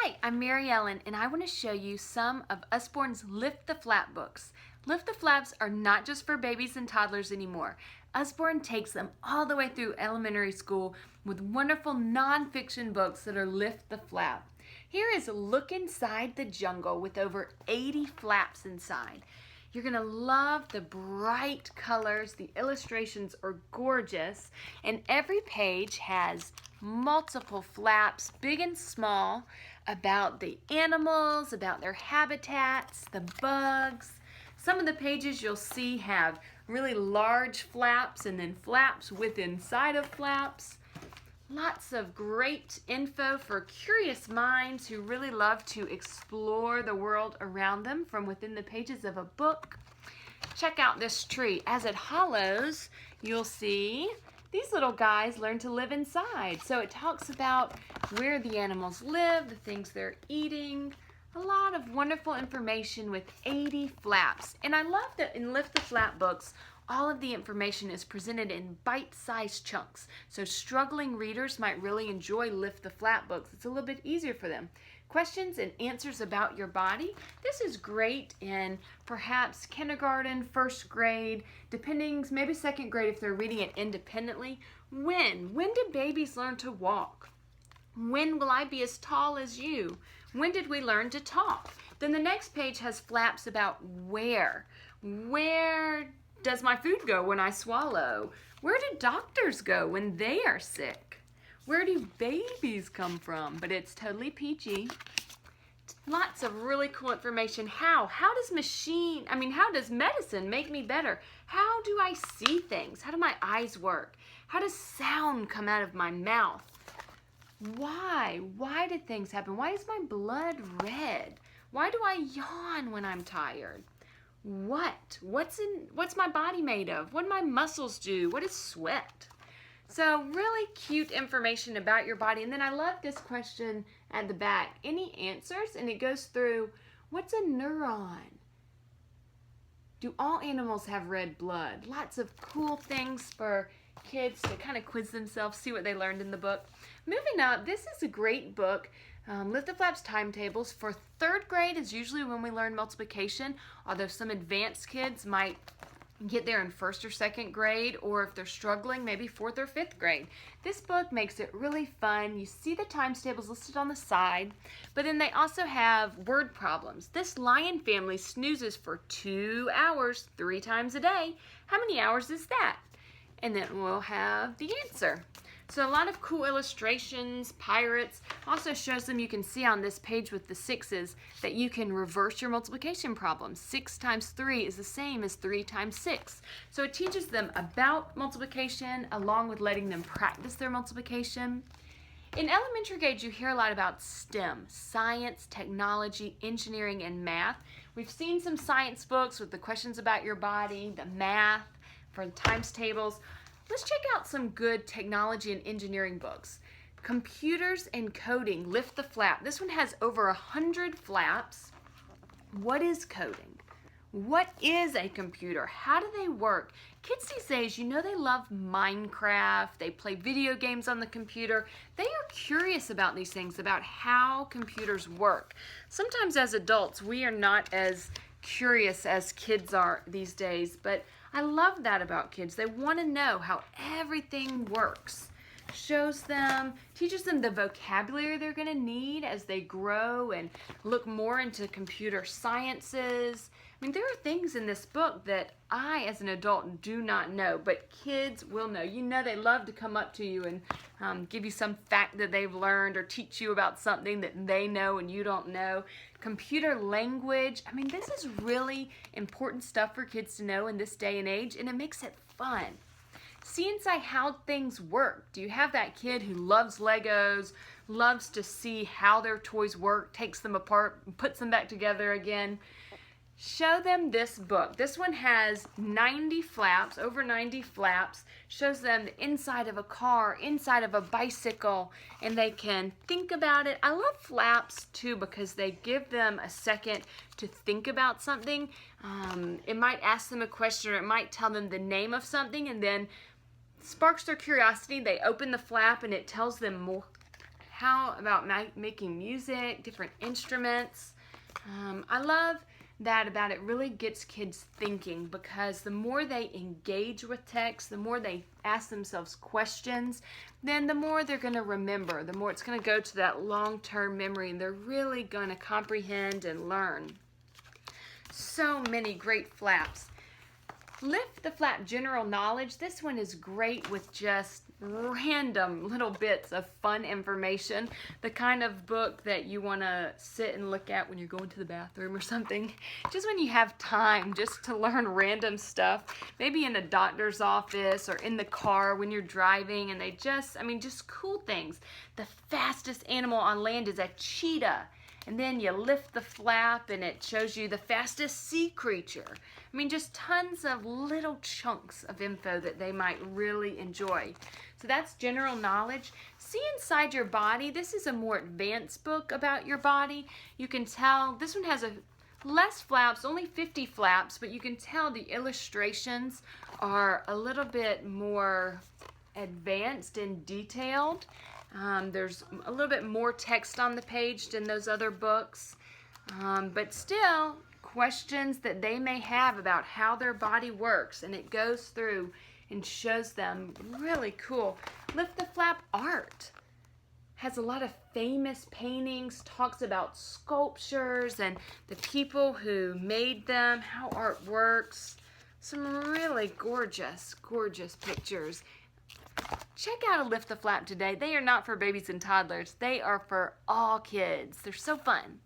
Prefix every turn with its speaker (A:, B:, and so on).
A: Hi, I'm Mary Ellen, and I want to show you some of Usborne's Lift the Flap books. Lift the Flaps are not just for babies and toddlers anymore. Usborne takes them all the way through elementary school with wonderful nonfiction books that are Lift the Flap. Here is Look Inside the Jungle with over 80 flaps inside. You're going to love the bright colors. The illustrations are gorgeous, and every page has multiple flaps, big and small, about the animals, about their habitats, the bugs. Some of the pages you'll see have really large flaps and then flaps within inside of flaps. Lots of great info for curious minds who really love to explore the world around them from within the pages of a book. Check out this tree. As it hollows, you'll see these little guys learn to live inside. So it talks about where the animals live, the things they're eating. A lot of wonderful information with 80 flaps. And I love that in Lift the Flap books, all of the information is presented in bite-sized chunks. So struggling readers might really enjoy Lift the Flap books. It's a little bit easier for them. Questions and answers about your body. This is great in perhaps kindergarten, first grade, depending, maybe second grade if they're reading it independently. When did babies learn to walk? When will I be as tall as you? When did we learn to talk? Then the next page has flaps about where. Where does my food go when I swallow? Where do doctors go when they are sick? Where do babies come from? But it's totally peachy. Lots of really cool information. How does medicine make me better? How do I see things? How do my eyes work? How does sound come out of my mouth? Why do things happen? Why is my blood red? Why do I yawn when I'm tired? What's my body made of? What do my muscles do? What is sweat? So really cute information about your body. And then I love this question at the back. Any answers? And it goes through, what's a neuron? Do all animals have red blood? Lots of cool things for kids to kind of quiz themselves, see what they learned in the book. Moving up, this is a great book. Lift the Flaps timetables. For third grade is usually when we learn multiplication, although some advanced kids might get there in first or second grade, or if they're struggling, maybe fourth or fifth grade. This book makes it really fun. You see the times tables listed on the side, but then they also have word problems. This lion family snoozes for 2 hours 3 times a day. How many hours is that? And then we'll have the answer. So a lot of cool illustrations, pirates. Also shows them, you can see on this page with the 6s, that you can reverse your multiplication problem. 6 times 3 is the same as 3 times 6. So it teaches them about multiplication along with letting them practice their multiplication. In elementary grade, you hear a lot about STEM, science, technology, engineering, and math. We've seen some science books with the questions about your body, the math, for the times tables. Let's check out some good technology and engineering books. Computers and Coding, Lift the Flap. This one has over 100 flaps. What is coding? What is a computer? How do they work? Kids these days, you know, they love Minecraft. They play video games on the computer. They are curious about these things, about how computers work. Sometimes as adults, we are not as curious as kids are these days, but I love that about kids. They want to know how everything works. Shows them, teaches them the vocabulary they're going to need as they grow and look more into computer sciences. I mean, there are things in this book that I, as an adult, do not know, but kids will know. You know, they love to come up to you and give you some fact that they've learned or teach you about something that they know and you don't know. Computer language. I mean, this is really important stuff for kids to know in this day and age, and it makes it fun. See inside how things work. Do you have that kid who loves Legos, loves to see how their toys work, takes them apart, puts them back together again? Show them this book. This one has 90 flaps, over 90 flaps. Shows them the inside of a car, inside of a bicycle, and they can think about it. I love flaps too because they give them a second to think about something. It might ask them a question, or it might tell them the name of something, and then sparks their curiosity. They open the flap and it tells them more, how about making music, different instruments. I love that about it really gets kids thinking, because the more they engage with text, the more they ask themselves questions, then the more they're going to remember, the more it's going to go to that long-term memory, and they're really going to comprehend and learn. So many great flaps. Lift the Flap General Knowledge. This one is great with just random little bits of fun information. The kind of book that you want to sit and look at when you're going to the bathroom or something. Just when you have time just to learn random stuff. Maybe in a doctor's office or in the car when you're driving, and they just, just cool things. The fastest animal on land is a cheetah. And then you lift the flap and it shows you the fastest sea creature. Just tons of little chunks of info that they might really enjoy. So that's general knowledge. See Inside Your Body. This is a more advanced book about your body. You can tell this one has less flaps, only 50 flaps, but you can tell the illustrations are a little bit more advanced and detailed. There's a little bit more text on the page than those other books, but still questions that they may have about how their body works, and it goes through and shows them really cool. Lift the Flap art has a lot of famous paintings, talks about sculptures and the people who made them, how art works. Some really gorgeous, gorgeous pictures. Check out a Lift the Flap today. They are not for babies and toddlers. They are for all kids. They're so fun.